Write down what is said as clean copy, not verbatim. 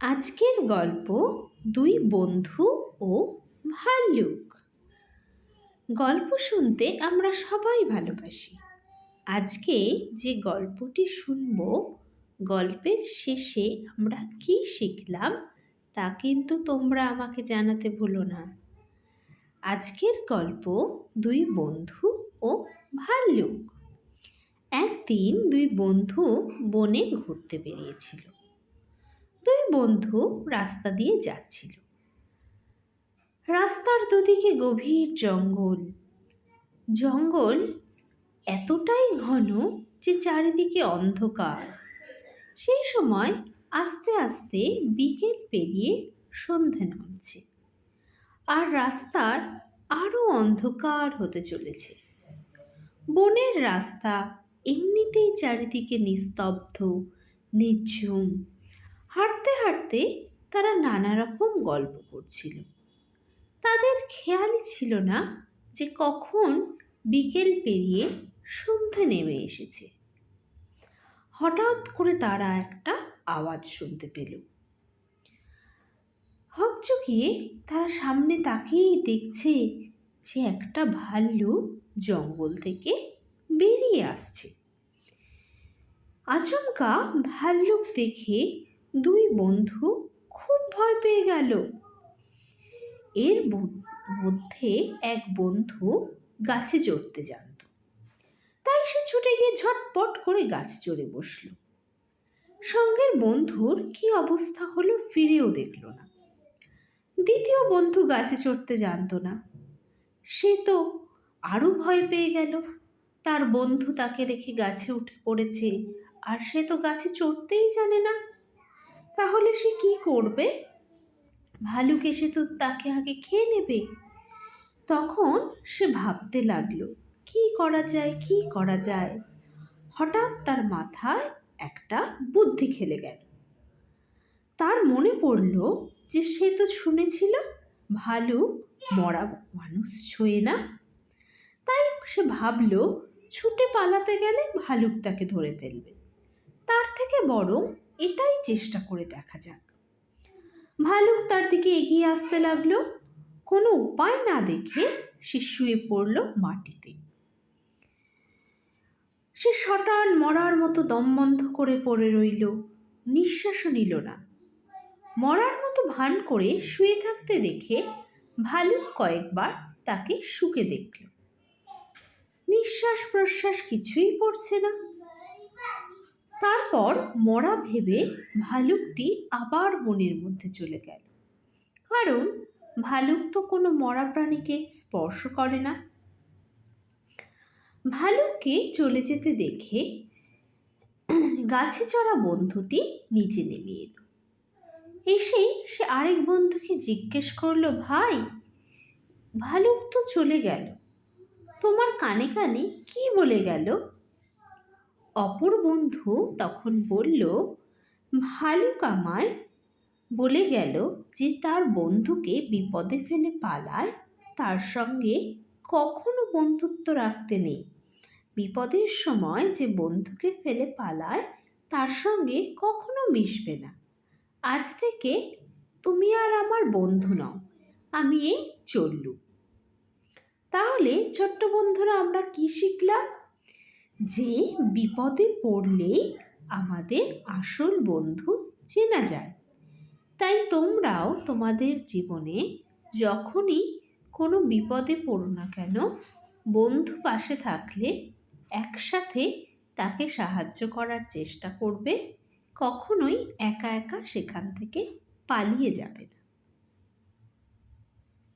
আজকের গল্প দুই বন্ধু ও ভাল্লুক। গল্প শুনতে আমরা সবাই ভালোবাসি। আজকে যে গল্পটি শুনব, গল্পের শেষে আমরা কি শিখলাম তা কিন্তু তোমরা আমাকে জানাতে ভুলো না। আজকের গল্প দুই বন্ধু ও ভাল্লুক। একদিন দুই বন্ধু বনে ঘুরতে বেরিয়েছিল। দুই বন্ধু রাস্তা দিয়ে যাচ্ছিল। রাস্তার দুদিকে গভীর জঙ্গল। জঙ্গল এতটাই ঘন যে চারিদিকে অন্ধকার। সেই সময় আস্তে আস্তে বিকেল পেরিয়ে সন্ধে নামছে, আর রাস্তার আরো অন্ধকার হতে চলেছে। বনের রাস্তা এমনিতেই চারিদিকে নিস্তব্ধ, নিঝুম। হাঁটতে হাঁটতে তারা নানা রকম গল্প করছিল। তাদের খেয়ালই ছিল না যে কখন বিকেল পেরিয়ে সন্ধে নেমে এসেছে। হঠাৎ করে তারা একটা আওয়াজ শুনতে পেল। হকচকিয়ে তারা সামনে তাকিয়েই দেখছে যে একটা ভাল্লুক জঙ্গল থেকে বেরিয়ে আসছে। আচমকা ভাল্লুক দেখে দুই বন্ধু খুব ভয় পেয়ে গেল। এর মধ্যে এক বন্ধু গাছে চড়তে জানত, তাই সে ছুটে গিয়ে ঝটপট করে গাছ চড়ে বসল। সঙ্গের বন্ধুর কি অবস্থা হলো ফিরেও দেখল না। দ্বিতীয় বন্ধু গাছে চড়তে জানত না। সে তো আরো ভয় পেয়ে গেল। তার বন্ধু তাকে রেখে গাছে উঠে পড়েছে, আর সে তো গাছে চড়তেই জানে না। তাহলে সে কি করবে? ভালুক এসে তো তাকে আগে খেয়ে নেবে। তখন সে ভাবতে লাগলো, কি করা যায়, কি করা যায়। হঠাৎ তার মাথায় একটা বুদ্ধি খেলে গেল। তার মনে পড়ল যে সে তো শুনেছিল ভালুক মরা মানুষ ছোঁয়ে না। তাই সে ভাবল, ছুটে পালাতে গেলে ভালুক তাকে ধরে ফেলবে। তার থেকে বরং এটাই চেষ্টা করে দেখা যাক। ভালুক তার দিকে এগিয়ে আসতে লাগলো। কোনো উপায় না দেখে সে শুয়ে পড়ল মাটিতে। সে শটান মরার মতো দম বন্ধ করে পড়ে রইল, নিঃশ্বাসও নিল না। মরার মতো ভান করে শুয়ে থাকতে দেখে ভালুক কয়েকবার তাকে শুকে দেখল। নিঃশ্বাস প্রশ্বাস কিছুই পড়ছে না। তারপর মরা ভেবে ভালুকটি আবার বনের মধ্যে চলে গেল। কারণ ভালুক তো কোনো মরা প্রাণীকে স্পর্শ করে না। ভালুককে চলে যেতে দেখে গাছে চড়া বন্ধুটি নিচে নেমে এলো। এসেই সে আরেক বন্ধুকে জিজ্ঞেস করলো, ভাই, ভালুক তো চলে গেল, তোমার কানে কানে কি বলে গেল? অপর বন্ধু তখন বলল, ভালুক আমায় বলে গেল যে তার বন্ধুকে বিপদে ফেলে পালায় তার সঙ্গে কখনো বন্ধুত্ব রাখতে নেই। বিপদের সময় যে বন্ধুকে ফেলে পালায় তার সঙ্গে কখনো মিশবে না। আজ থেকে তুমি আর আমার বন্ধু নও, আমি এই চললুম। তাহলে ছোট্ট বন্ধুরা, আমরা কি শিখলাম? যে বিপদে পড়লেই আমাদের আসল বন্ধু চেনা যায়। তাই তোমরাও তোমাদের জীবনে যখনই কোনো বিপদে পড়ো না কেন, বন্ধু পাশে থাকলে একসাথে তাকে সাহায্য করার চেষ্টা করবে। কখনোই একা একা সেখান থেকে পালিয়ে যাবে না।